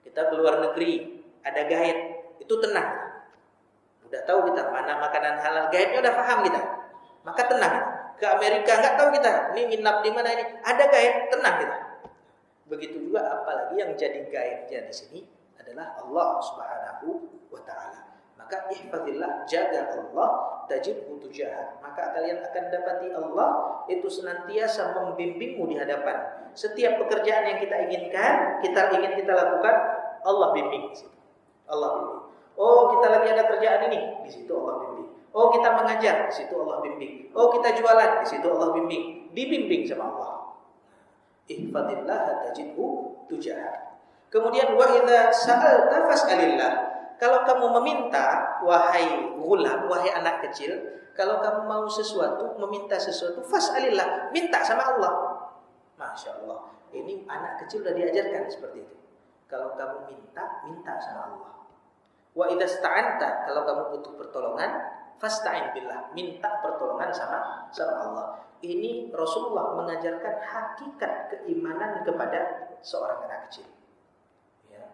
Kita keluar negeri, ada guide, itu tenang. Udah tahu kita mana makanan halal, guide-nya udah paham kita. Maka tenang. Ke Amerika nggak tahu kita, ini nginap di mana ini, ada guide, tenang kita. Begitu juga apalagi yang jadi guide-nya di sini adalah Allah Subhanahu wa taala. Maka ihfazillah, jaga Allah, tajidhu tujahak. Maka kalian akan dapati Allah itu senantiasa membimbingmu di hadapan. Setiap pekerjaan yang kita inginkan, kita lakukan, Allah bimbing di situ. Allah bimbing. Oh, kita lagi ada kerjaan ini, di situ Allah bimbing. Oh, kita mengajar, di situ Allah bimbing. Oh, kita jualan, di situ Allah bimbing. Dibimbing sama Allah. Ihfadillah tajidhu tujahak. Kemudian wa idza sa'alta fas'alillah. Kalau kamu meminta, wahai ghulam, wahai anak kecil, kalau kamu mau sesuatu, meminta sesuatu, fas'alillah, minta sama Allah. Masya Allah. Ini anak kecil sudah diajarkan seperti itu. Kalau kamu minta sama Allah. Wa idza sta'anta, kalau kamu butuh pertolongan, fasta'in billah, minta pertolongan sama Allah. Ini Rasulullah mengajarkan hakikat keimanan kepada seorang anak kecil. Ya.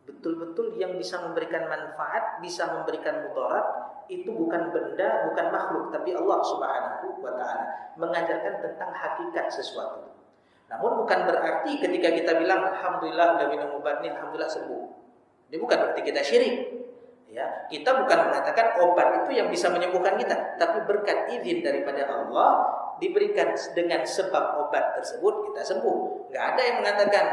Betul-betul yang bisa memberikan manfaat, bisa memberikan mudarat, itu bukan benda, bukan makhluk, tapi Allah Subhanahu wa taala mengajarkan tentang hakikat sesuatu. Namun bukan berarti ketika kita bilang alhamdulillah udah minum obat ini, alhamdulillah sembuh. Ini bukan berarti kita syirik. Ya, kita bukan mengatakan obat itu yang bisa menyembuhkan kita, tapi berkat izin daripada Allah diberikan dengan sebab obat tersebut kita sembuh. Nggak ada yang mengatakan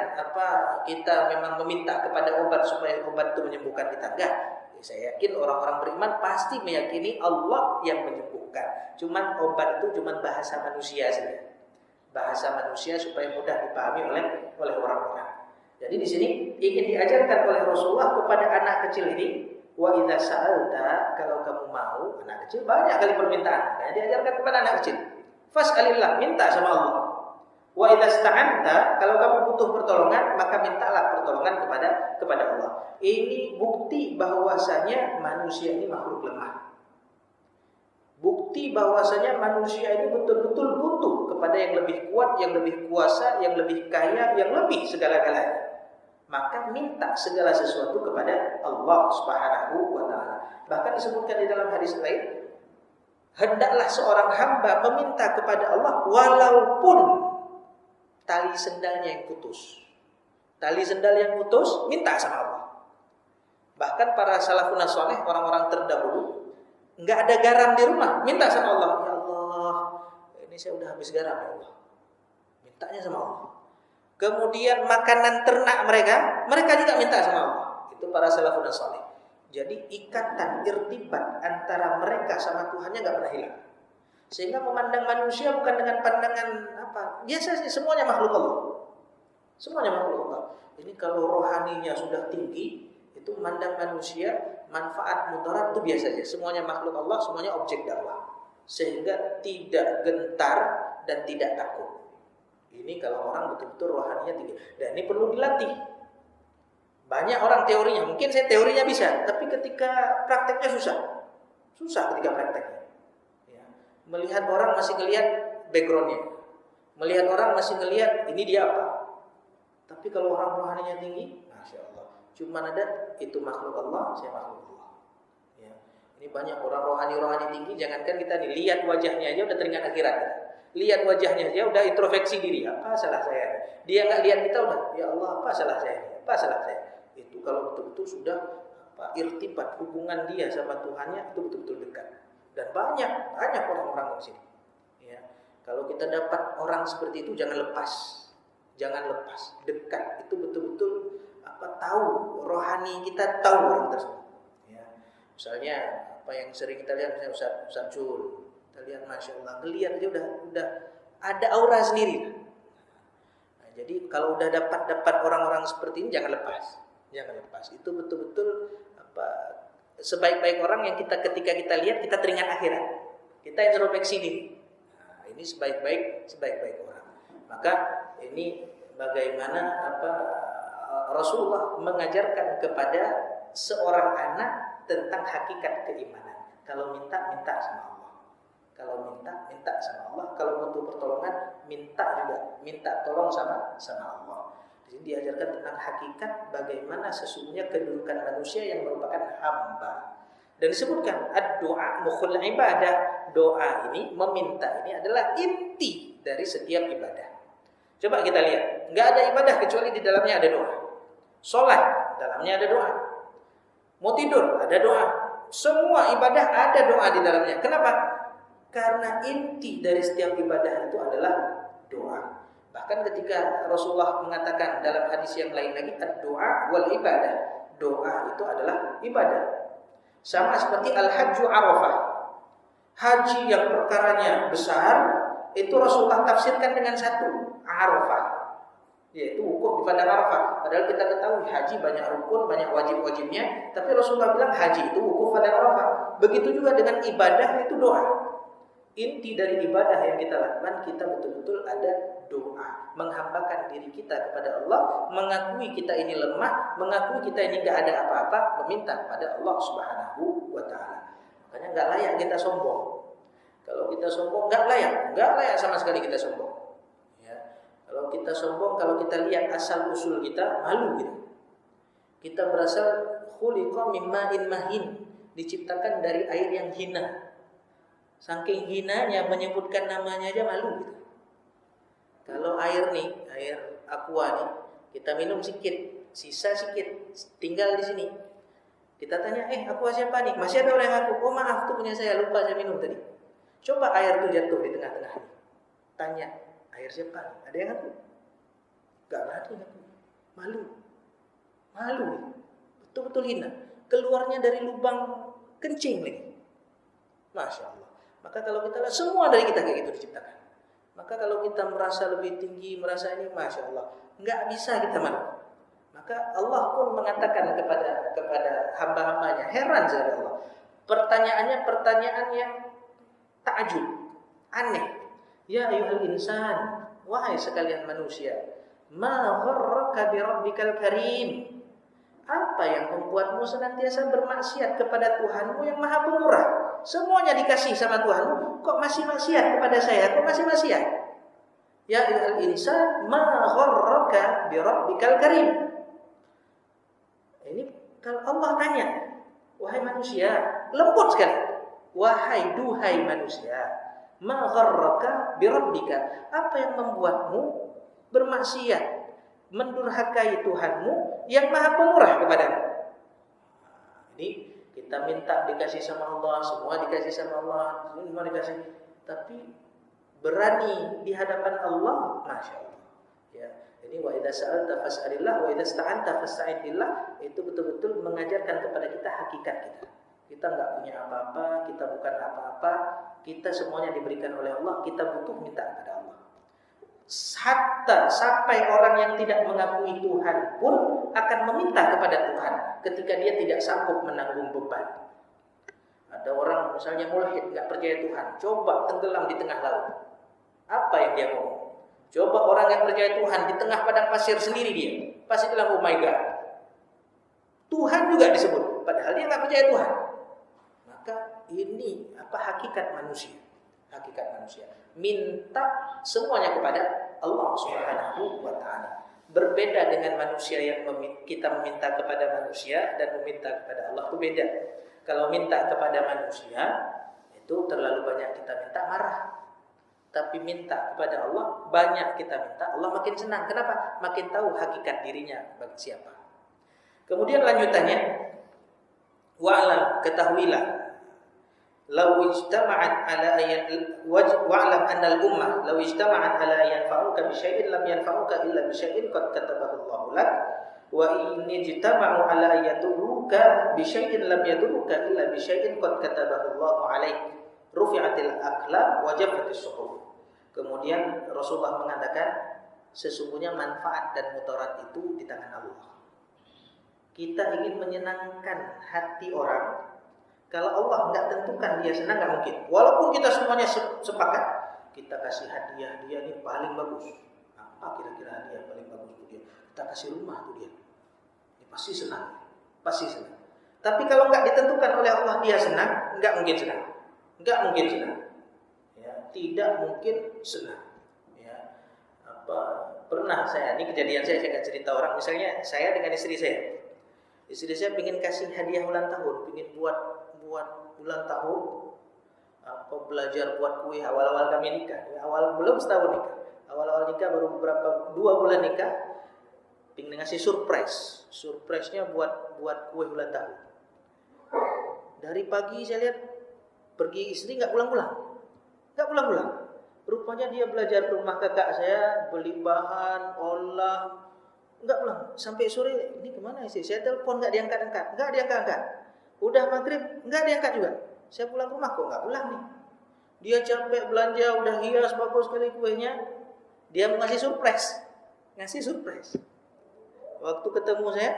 kita memang meminta kepada obat supaya obat itu menyembuhkan kita. Enggak. Saya yakin orang-orang beriman pasti meyakini Allah yang menyembuhkan. Cuman obat itu cuman bahasa manusia saja. Bahasa manusia supaya mudah dipahami oleh orang-orang. Jadi di sini ingin diajarkan oleh Rasulullah kepada anak kecil ini, wa idza sa'alta, kalau kamu mau, anak kecil banyak kali permintaan. Nah, diajarkan kepada anak kecil. Fas'alillah, minta sama Allah. Wa idza sta'anta, kalau kamu butuh pertolongan, maka mintalah pertolongan kepada Allah. Ini bukti bahwasanya manusia ini makhluk lemah. Bukti bahwasanya manusia ini betul-betul butuh kepada yang lebih kuat, yang lebih kuasa, yang lebih kaya, yang lebih segala-galanya. Maka minta segala sesuatu kepada Allah Subhanahu wa taala. Bahkan disebutkan di dalam hadis lain, hendaklah seorang hamba meminta kepada Allah walaupun tali sendalnya yang putus. Tali sendal yang putus, minta sama Allah. Bahkan para salafun saleh, orang-orang terdahulu, enggak ada garam di rumah, minta sama Allah. Ya Allah, ini saya udah habis garam ya Allah. Mintanya sama Allah. Kemudian makanan ternak mereka juga minta sama Allah. Itu para salafun saleh. Jadi ikatan irtibat antara mereka sama Tuhannya enggak pernah hilang. Sehingga memandang manusia bukan dengan pandangan biasa sih, semuanya makhluk Allah. Semuanya makhluk Allah. Ini kalau rohaninya sudah tinggi, itu memandang manusia manfaat mudarat itu biasa saja. Semuanya makhluk Allah, semuanya objek dakwah. Sehingga tidak gentar dan tidak takut. Ini kalau orang betul-betul rohaninya tinggi. Dan ini perlu dilatih. Banyak orang teorinya, mungkin saya teorinya bisa, tapi ketika prakteknya susah. Susah ketika prakteknya. Ya. Melihat orang masih ngelihat backgroundnya. Melihat orang masih ngelihat ini dia apa. Tapi kalau orang rohaninya tinggi, Masya Allah. Cuma ada itu makhluk Allah, saya makhluk Allah. Ya. Ini banyak orang rohani tinggi, jangankan kita nih, lihat wajahnya aja udah teringat akhirat. Lihat wajahnya aja udah introspeksi diri, apa salah saya? Dia nggak lihat kita udah, ya Allah apa salah saya? Apa salah saya? Itu kalau betul-betul sudah irtibat hubungan dia sama Tuhannya itu betul-betul dekat. Dan banyak orang-orang di sini. Ya. Kalau kita dapat orang seperti itu jangan lepas. Jangan lepas, dekat. Itu betul-betul tahu rohani kita, tahu orang tersebut. Ya. Misalnya apa yang sering kita lihat misalnya Ustaz Jul. Kita lihat Masya Allah, ngelihat aja udah ada aura sendiri. Nah, jadi kalau udah dapat orang-orang seperti ini jangan lepas. Itu betul-betul sebaik-baik orang yang ketika kita lihat kita teringat akhirat. Kita introspeksi diri. Nah, ini sebaik-baik orang. Maka ini bagaimana Rasulullah mengajarkan kepada seorang anak tentang hakikat keimanan. Kalau minta sama Allah. Kalau minta sama Allah. Kalau butuh pertolongan, minta tolong sama Allah. Di sini diajarkan tentang hakikat bagaimana sesungguhnya kedudukan manusia yang merupakan hamba. Dan disebutkan ad-du'a mukhul ibadah. Doa ini, meminta ini adalah inti dari setiap ibadah. Coba kita lihat, enggak ada ibadah kecuali di dalamnya ada doa. Salat, dalamnya ada doa. Mau tidur, ada doa. Semua ibadah ada doa di dalamnya. Kenapa? Karena inti dari setiap ibadah itu adalah doa. Bahkan ketika Rasulullah mengatakan dalam hadis yang lain lagi, ad-du'a wal ibadah. Doa itu adalah ibadah. Sama seperti al-hajju arafah. Haji yang perkaranya besar, itu Rasulullah tafsirkan dengan satu, arafah. Yaitu wukuf di padang Arafah. Padahal kita ketahui haji banyak rukun, banyak wajib-wajibnya, tapi Rasulullah bilang haji itu wukuf padang Arafah. Begitu juga dengan ibadah itu doa. Inti dari ibadah yang kita lakukan, kita betul-betul ada berdoa, menghambakan diri kita kepada Allah, mengakui kita ini lemah, mengakui kita ini nggak ada apa-apa, meminta kepada Allah Subhanahu wa taala. Makanya nggak layak kita sombong. Kalau kita sombong nggak layak sama sekali kita sombong. Ya. Kalau kita sombong, kalau kita lihat asal usul kita, malu gitu. Kita berasal khuliqa min ma'in mahin, diciptakan dari air yang hina. Saking hinanya menyebutkan namanya aja malu gitu. Kalau air nih, air aqua nih, kita minum sedikit, sisa sedikit, tinggal di sini. Kita tanya, aqua siapa nih? Masih ada orang yang ngaku, oh maaf tuh punya saya, lupa saya minum tadi. Coba air tuh jatuh di tengah-tengah. Tanya, air siapa nih? Ada yang ngaku? Gak ada yang ngaku. Malu, betul-betul hina. Keluarnya dari lubang kencing lagi. Masya Allah. Maka kalau kita lihat semua dari kita kayak gitu diciptakan. Maka kalau kita merasa lebih tinggi, merasa ini, Masya Allah, nggak bisa kita malu. Maka Allah pun mengatakan kepada hamba-hambanya, heran sekali Allah. Pertanyaannya pertanyaan yang takjub, aneh. Ya ayyuhal insan, wahai sekalian manusia, ma gharraka bi rabbikal karim. Apa yang membuatmu senantiasa bermaksiat kepada Tuhanmu yang Maha Pemurah? Semuanya dikasih sama Tuhanmu, kok masih maksiat kepada saya? Kok masih maksiat? Ya ayyuhal insan, ma gharraka bi rabbikal karim. Ini kalau Allah tanya, wahai manusia, lembut sekali. Duhai manusia, ma gharraka bi rabbika. Apa yang membuatmu bermaksiat, mendurhakai Tuhanmu yang Maha Pemurah kepadamu? Ini kita minta dikasih sama Allah, semua dikasih sama Allah, semua dikasih. Tapi berani di hadapan Allah, Masya Allah. Ya, ini wa idza sa'alta fas'alillah wa idza sta'anta fasta'in billah, itu betul-betul mengajarkan kepada kita hakikat kita. Kita nggak punya apa-apa, kita bukan apa-apa, kita semuanya diberikan oleh Allah, kita butuh minta kepada Allah. Hatta sampai orang yang tidak mengakui Tuhan pun akan meminta kepada Tuhan ketika dia tidak sanggup menanggung beban. Ada orang misalnya mulhid, nggak percaya Tuhan, coba tenggelam di tengah laut. Apa yang dia ngomong? Coba orang yang percaya Tuhan di tengah padang pasir sendiri dia, pasti bilang oh my God. Tuhan juga disebut, padahal dia nggak percaya Tuhan. Maka ini apa hakikat manusia? Hakikat manusia minta semuanya kepada Allah Subhanahu wa taala. Berbeda dengan manusia yang kita meminta kepada manusia dan meminta kepada Allah itu beda. Kalau minta kepada manusia itu terlalu banyak kita minta marah. Tapi minta kepada Allah banyak kita minta, Allah makin senang. Kenapa? Makin tahu hakikat dirinya bagi siapa. Kemudian lanjutannya, wa'lam, ketahuilah, law ijtama'at ala wa'lam anna al-ummah law ijtama'at ala yanfa'uka bi syai'in lam yanfa'uka illa bi syai'in qad katabahu Allahu lak wa in ijtama'u ala yadurruka bi syai'in lam yadurruka illa bi syai'in qad katabahu Allahu 'alaik rufi'atil aqlam wa jaffatis suhuf. Kemudian Rasulullah mengatakan sesungguhnya manfaat dan mudarat itu di tangan Allah. Kita ingin menyenangkan hati orang, kalau Allah nggak tentukan dia senang, nggak mungkin. Walaupun kita semuanya sepakat, kita kasih hadiah dia ini paling bagus. Apa kira-kira hadiah paling bagus untuk dia? Kita kasih rumah tuh dia. Dia pasti senang, pasti senang. Tapi kalau nggak ditentukan oleh Allah dia senang, nggak mungkin senang, nggak mungkin senang. Ya, tidak mungkin senang. Ya, pernah ini kejadian saya akan cerita orang. Misalnya saya dengan istri saya. Istri saya ingin kasih hadiah ulang tahun, ingin buat ulang tahun, belajar buat kue awal-awal kami nikah. Belum setahun nikah. Awal-awal nikah baru 2 bulan nikah, ingin ngasih surprise. Surprise-nya buat kue ulang tahun. Dari pagi saya lihat pergi istri nggak pulang-pulang. Rupanya dia belajar ke rumah kakak saya, beli bahan, olah, nggak pulang. Sampai sore, ini kemana istri? Saya telepon nggak diangkat. Udah maghrib, nggak diangkat juga. Saya pulang rumah kok nggak pulang nih. Dia capek belanja, udah hias bagus sekali kuenya. Dia mau ngasih surprise. Waktu ketemu saya,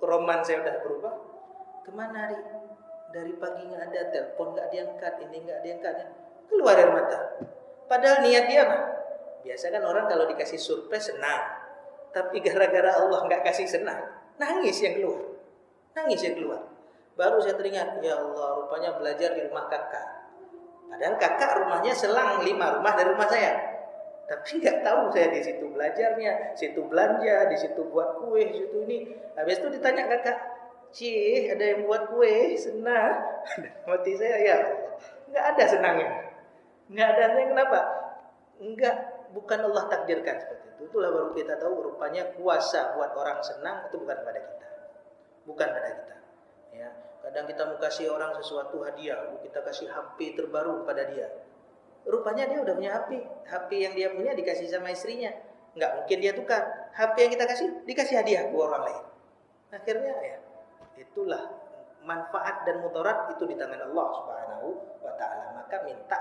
roman saya udah berubah. Kemana Ri? Dari pagi nggak ada, telepon nggak diangkat, ini nggak diangkat. Keluar air mata. Padahal niat dia apa? Biasa kan orang kalau dikasih surprise senang, tapi gara-gara Allah nggak kasih senang, nangis yang keluar. Nangis yang keluar. Baru saya teringat, ya Allah, rupanya belajar di rumah kakak. Padahal kakak rumahnya selang 5 rumah dari rumah saya. Tapi nggak tahu saya di situ belajarnya, situ belanja, di situ buat kue, di situ ini. Habis itu ditanya kakak, "Cih, ada yang buat kue, senang." Mati saya, ya Allah, nggak ada senangnya. Nggak ada senangnya, kenapa? Nggak, bukan Allah takdirkan seperti itu. Itulah baru kita tahu rupanya kuasa buat orang senang itu bukan pada kita. Bukan pada kita. Ya, kadang kita mau kasih orang sesuatu hadiah, kita kasih HP terbaru pada dia. Rupanya dia udah punya HP yang dia punya dikasih sama istrinya. Nggak mungkin dia tukar. HP yang kita kasih dikasih hadiah ke orang lain. Akhirnya ya, itulah manfaat dan mudarat itu di tangan Allah Subhanahu wa taala. Maka minta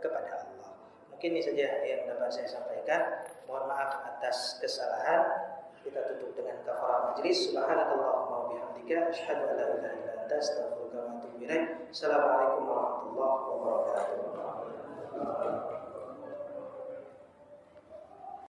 kepada Allah. Mungkin ini saja yang dapat saya sampaikan. Mohon maaf atas kesalahan. Kita tutup dengan kafarah majlis. Subhanakallahumma wa bihamdika asyhadu an la ilaha illa anta astaghfiruka wa atubu ilaik. Assalamualaikum warahmatullahi wabarakatuh.